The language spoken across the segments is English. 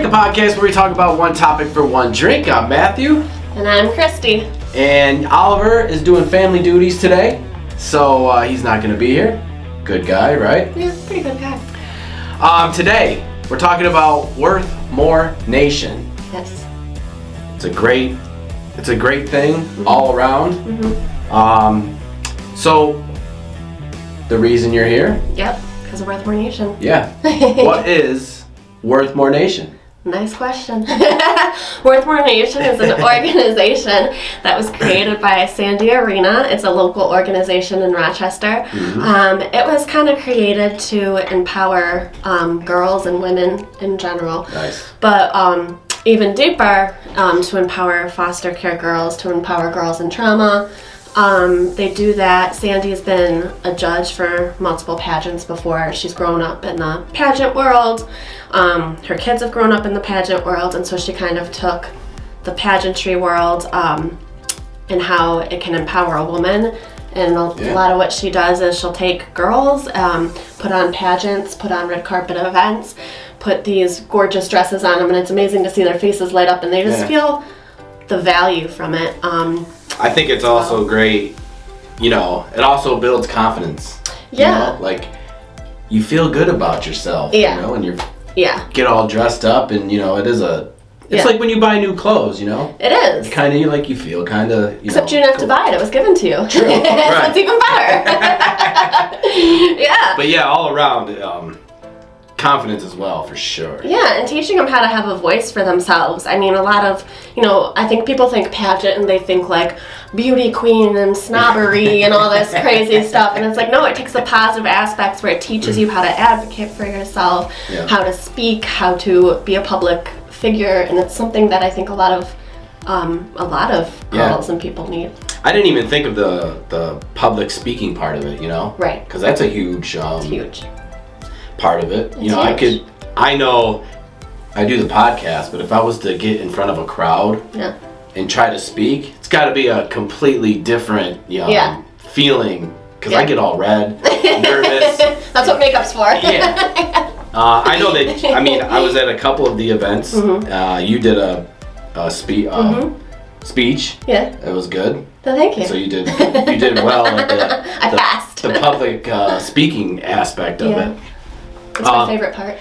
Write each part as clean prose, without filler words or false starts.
the podcast where we talk about one topic for one drink. I'm Matthew. And I'm Christy. And Oliver is doing family duties today, so he's not going to be here. Good guy, right? Yeah, pretty good guy. Today, we're talking about Worth More Nation. Yes. It's a great thing all around. So, the reason you're here? Yep, because of Worth More Nation. Yeah. What is Worth More Nation? Nice question. Worth More Nation is an organization that was created by Sandy Arena. It's a local organization in Rochester. It was kind of created to empower girls and women in general. Nice. But even deeper, to empower foster care girls, to empower girls in trauma. They do that. Sandy's been a judge for multiple pageants before. She's grown up in the pageant world. Her kids have grown up in the pageant world, and so she kind of took the pageantry world and how it can empower a woman. And a lot of what she does is she'll take girls, put on pageants, put on red carpet events, put these gorgeous dresses on them, and it's amazing to see their faces light up, and they just feel the value from it. I think it's also great, it also builds confidence. Yeah. You feel good about yourself, and you get all dressed up, and, it's like when you buy new clothes, It is. You feel kind of, Except you didn't have to buy it. It was given to you. True. Right. So it's even better. Yeah. But yeah, all around, confidence as well, for sure. Yeah, and teaching them how to have a voice for themselves. I mean, a lot of, I think people think pageant and they think like beauty queen and snobbery and all this crazy stuff. And it's like, no, it takes the positive aspects where it teaches you how to advocate for yourself, how to speak, how to be a public figure. And it's something that I think a lot of girls and people need. I didn't even think of the public speaking part of it, Right. Because that's a huge... it's huge. Part of it. It's I know I do the podcast, but if I was to get in front of a crowd and try to speak, it's got to be a completely different feeling, because I get all red, nervous. That's what makeup's for. I know that, I was at a couple of the events. You did a speech. Yeah. It was good. So thank you. So you did well at I passed. The public speaking aspect of it. It's my favorite part.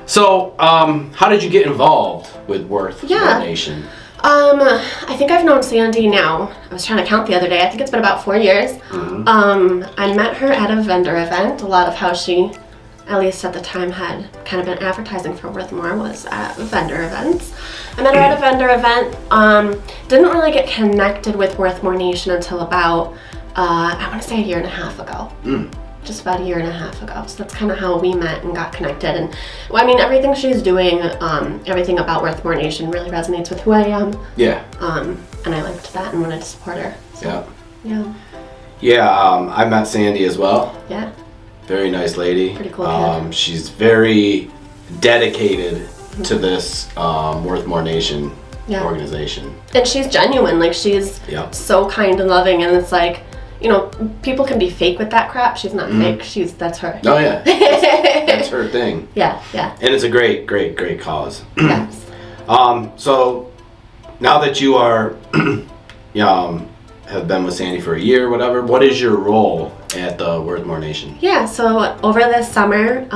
So, how did you get involved with Worth More Nation? I think I've known Sandy now. I was trying to count the other day. I think it's been about 4 years. I met her at a vendor event. A lot of how she, at least at the time, had kind of been advertising for Worth More was at vendor events. I met her at a vendor event. Didn't really get connected with Worth More Nation until about, I want to say a year and a half ago. Just about a year and a half ago. So that's kind of how we met and got connected. And everything she's doing, everything about Worth More Nation really resonates with who I am. Yeah. And I liked that and wanted to support her. So, I met Sandy as well. Yeah. Very nice lady. Pretty cool kid. She's very dedicated to this Worth More Nation organization. And she's genuine. Like, she's so kind and loving, and it's like, people can be fake with that crap. She's not fake. That's her. Oh yeah, that's her thing. Yeah. And it's a great cause. Yes. So now that you are, have been with Sandy for a year, whatever. What is your role at the Worth More Nation? Yeah. So over this summer,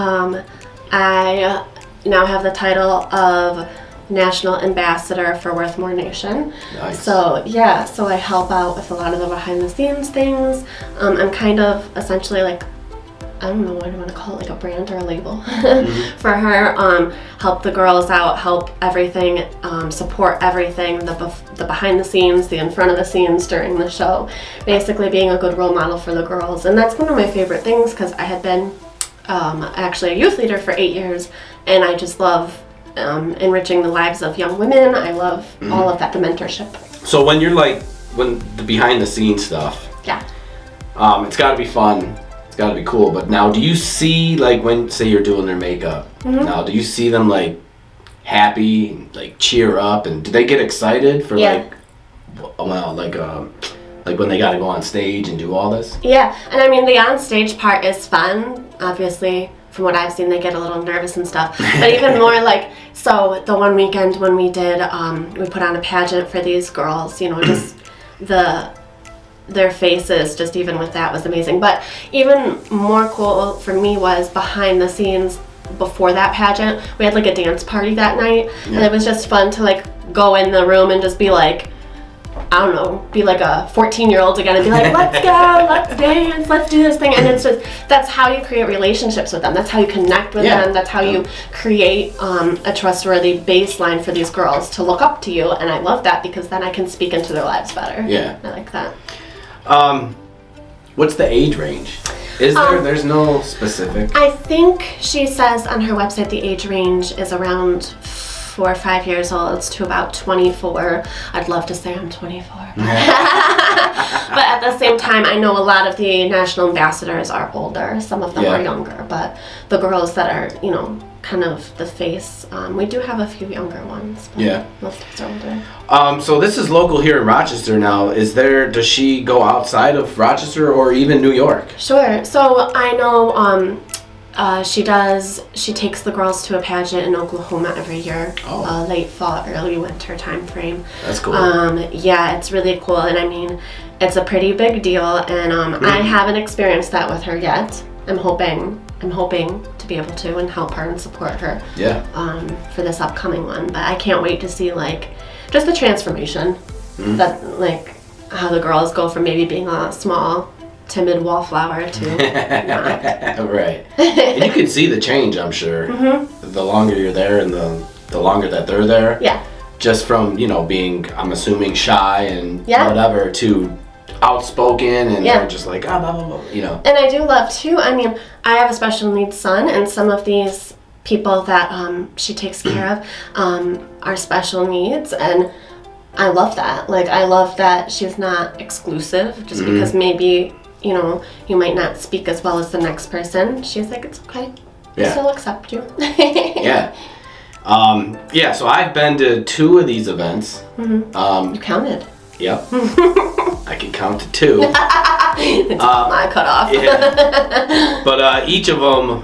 I now have the title of National Ambassador for Worth More Nation. Nice. So I help out with a lot of the behind the scenes things. I'm kind of essentially like, I don't know what I want to call it, like a brand or a label for her. Help the girls out, help everything, support everything, the behind the scenes, the in front of the scenes during the show. Basically being a good role model for the girls. And that's one of my favorite things, because I had been actually a youth leader for 8 years, and I just love enriching the lives of young women. I love all of that, the mentorship. So when you're when the behind the scenes stuff, it's got to be fun, it's got to be cool, but now do you see, when, say you're doing their makeup, now do you see them happy, cheer up, and do they get excited for when they got to go on stage and do all this? Yeah, and the on stage part is fun, obviously, from what I've seen, they get a little nervous and stuff. But even more like, so the one weekend when we did, we put on a pageant for these girls, you know, just their faces, just even with that, was amazing. But even more cool for me was behind the scenes before that pageant. We had like a dance party that night, and it was just fun to like go in the room and just be like, I don't know, be like a 14-year-old again and be like, let's go, let's dance, let's do this thing. And it's just, that's how you create relationships with them. That's how you connect with them. That's how you create a trustworthy baseline for these girls to look up to you. And I love that because then I can speak into their lives better. Yeah. I like that. What's the age range? Is there's no specific? I think she says on her website the age range is around 4 or 5 years old to about 24. I'd love to say I'm 24. But at the same time, I know a lot of the national ambassadors are older. Some of them are younger. But the girls that are, you know, kind of the face, we do have a few younger ones. But most of us are older. So this is local here in Rochester now. Does she go outside of Rochester or even New York? Sure. So I know she takes the girls to a pageant in Oklahoma every year. Late fall, early winter time frame. That's cool. Yeah, it's really cool. And I mean, it's a pretty big deal. And I haven't experienced that with her yet. I'm hoping to be able to and help her and support her for this upcoming one. But I can't wait to see like just the transformation that like how the girls go from maybe being a small timid wallflower to not. Right. And you can see the change, I'm sure. The longer you're there and the longer that they're there. Yeah. Just from, you know, being, I'm assuming, shy and whatever to outspoken and they're just like, blah, blah, blah, you know. And I do love, too, I mean, I have a special needs son, and some of these people that she takes care of are special needs, and I love that. Like, I love that she's not exclusive just because maybe, you know, you might not speak as well as the next person. She's like, it's okay. I still accept you. So I've been to 2 of these events. You counted. Yep. I can count to 2. It's my cutoff. But each of them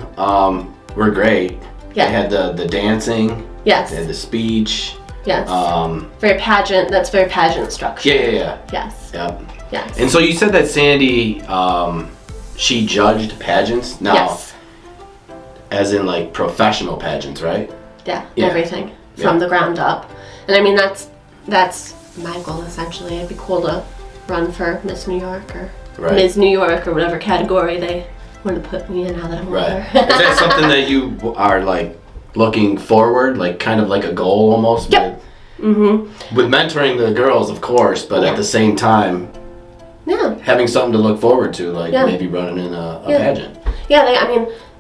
were great. Yeah. They had the dancing. Yes. They had the speech. Yes. Very pageant. That's very pageant structure. Yeah. Yes. Yep. Yes. And so you said that Sandy, she judged pageants now, as in like professional pageants, right? Yeah. Everything from the ground up. And I mean that's my goal essentially. It'd be cool to run for Miss New York or Ms. New York or whatever category they want to put me in now that I'm older. Is that something that you are like looking forward, like kind of like a goal almost? Yep. With mentoring the girls, of course, but at the same time, having something to look forward to, like maybe running in a pageant. Yeah,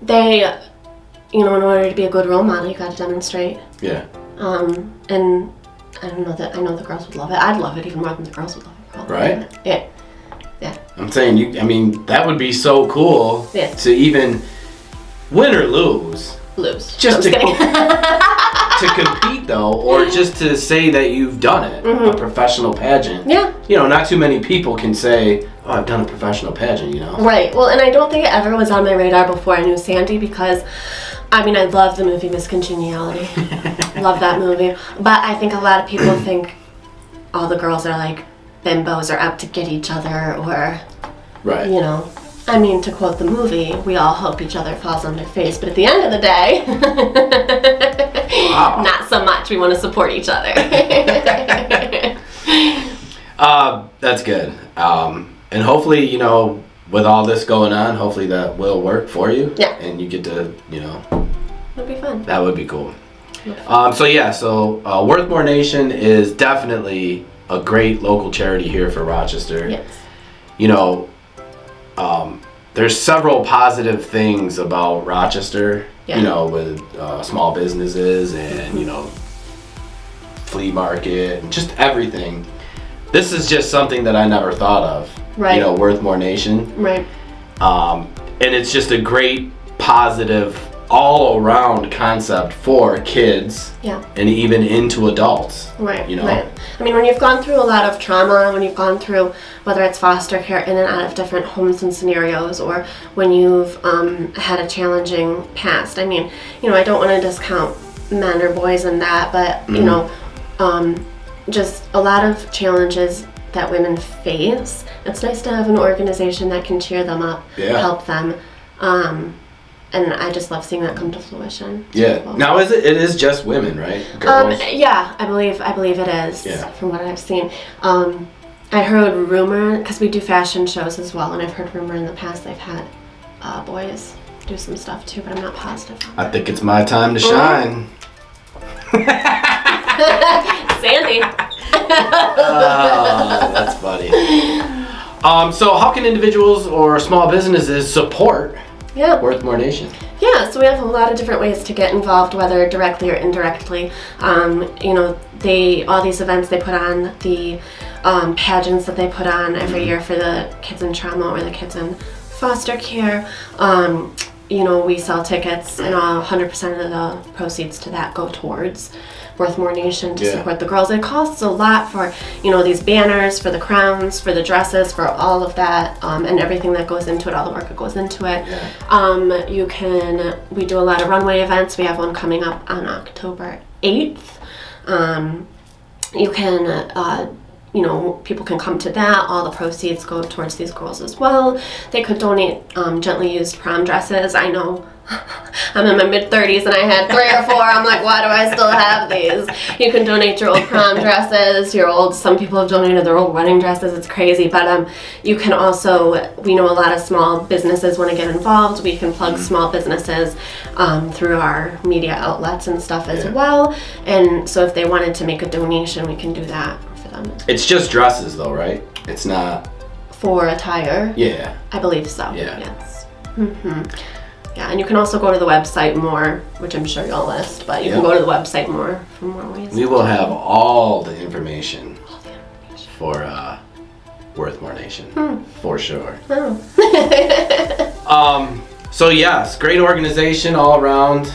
they, you know, in order to be a good role model, you got to demonstrate. Yeah. And I don't know that I know the girls would love it. I'd love it even more than the girls would love it. Probably. Right? Yeah. I'm saying, I mean, that would be so cool to even win or lose. Just to compete though, or just to say that you've done it, a professional pageant. Yeah. You know, not too many people can say, oh, I've done a professional pageant, you know. Right. Well, and I don't think it ever was on my radar before I knew Sandy because, I mean, I love the movie Miss Congeniality. Love that movie. But I think a lot of people think all the girls are like bimbos or out to get each other or, you know. I mean, to quote the movie, we all hope each other falls on their face, but at the end of the day, not so much. We want to support each other. That's good. And hopefully, you know, with all this going on, hopefully that will work for you. Yeah. And you get to, you know. It'll be fun. That would be cool. So Worthmore Nation is definitely a great local charity here for Rochester. Yes. You know, there's several positive things about Rochester, you know, with small businesses and, you know, flea market and just everything. This is just something that I never thought of, you know, Worthmore Nation. Right. And it's just a great, positive, all around concept for kids. Yeah. And even into adults. Right. You know? Right. I mean, when you've gone through a lot of trauma, when you've gone through whether it's foster care in and out of different homes and scenarios, or when you've had a challenging past. I mean, you know, I don't want to discount men or boys in that, but you know, just a lot of challenges that women face. It's nice to have an organization that can cheer them up, help them, and I just love seeing that come to fruition. Yeah. Well, now it is just women, right? Girls? Yeah, I believe it is. Yeah. From what I've seen. I heard rumor, because we do fashion shows as well, and I've heard rumor in the past they've had boys do some stuff too, but I'm not positive. I think it's my time to shine. Sandy. Oh, that's funny. So how can individuals or small businesses support Worth More Nation? Yeah, so we have a lot of different ways to get involved, whether directly or indirectly. You know, all these events they put on, the pageants that they put on every year for the kids in trauma or the kids in foster care. You know, we sell tickets, and 100% of the proceeds to that go towards Worth More Nation to support the girls. It costs a lot for, you know, these banners, for the crowns, for the dresses, for all of that, and everything that goes into it, all the work that goes into it. We do a lot of runway events. We have one coming up on October 8th. You can, you know, people can come to that. All the proceeds go towards these girls as well. They could donate gently used prom dresses. I know I'm in my mid-30s and I had 3 or 4. I'm like, why do I still have these? You can donate your old prom dresses, some people have donated their old wedding dresses. It's crazy. But you can also, we know a lot of small businesses want to get involved. We can plug small businesses through our media outlets and stuff as well. And so if they wanted to make a donation, we can do that for them. It's just dresses though, right? It's not for attire. Yeah. I believe so. Yeah. Yes. Yeah, and you can also go to the website more, which I'm sure you'll list, but you can go to the website more for more ways. We will have all the information for Worth More Nation, for sure. So yes, great organization all around.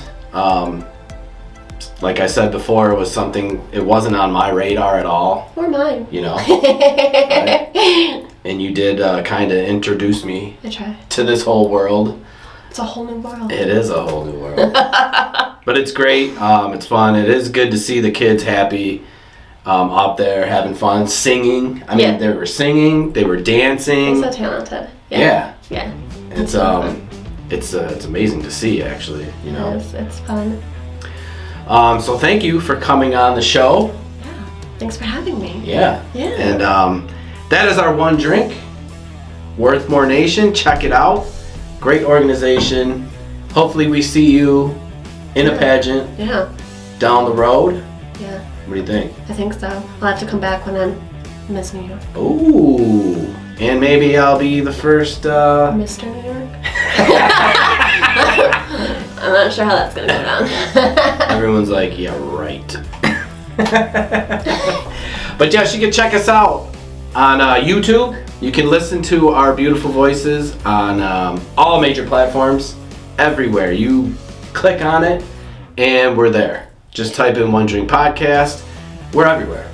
Like I said before, it wasn't on my radar at all. Or mine. You know. Right? And you did kind of introduce me to this whole world. It's a whole new world. It is a whole new world. But it's great. It's fun. It is good to see the kids happy up there having fun, singing. I mean, they were singing, they were dancing. They're so talented. Yeah. It's it's amazing to see, actually. You know. It's fun. So thank you for coming on the show. Yeah. Thanks for having me. Yeah. And that is our one drink. Worth More Nation. Check it out. Great organization. Hopefully we see you in a pageant down the road. Yeah. What do you think? I think so. I'll have to come back when I'm Miss New York. Ooh. And maybe I'll be the first Mr. New York? I'm not sure how that's going to go down. Everyone's like, yeah, right. But yes, you can check us out on YouTube. You can listen to our beautiful voices on all major platforms, everywhere. You click on it, and we're there. Just type in One Drink Podcast. We're everywhere.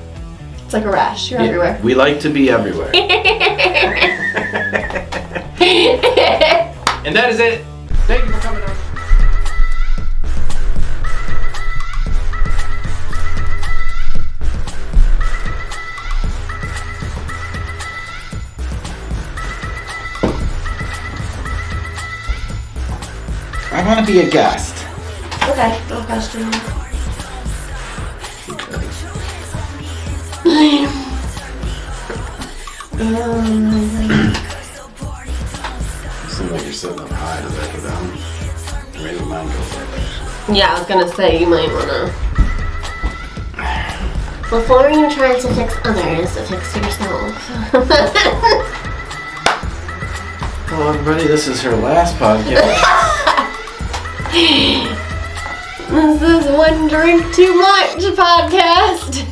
It's like a rash. You're everywhere. We like to be everywhere. And that is it. Thank you for coming on. I want to be a guest. Okay, no question. Seems like you're sitting up high. Does that go down? Maybe mine goes up. Yeah, I was gonna say you might wanna. Before you try to fix others, fix yourself. Hello, everybody. This is her last podcast. This is One Drink Too Much podcast.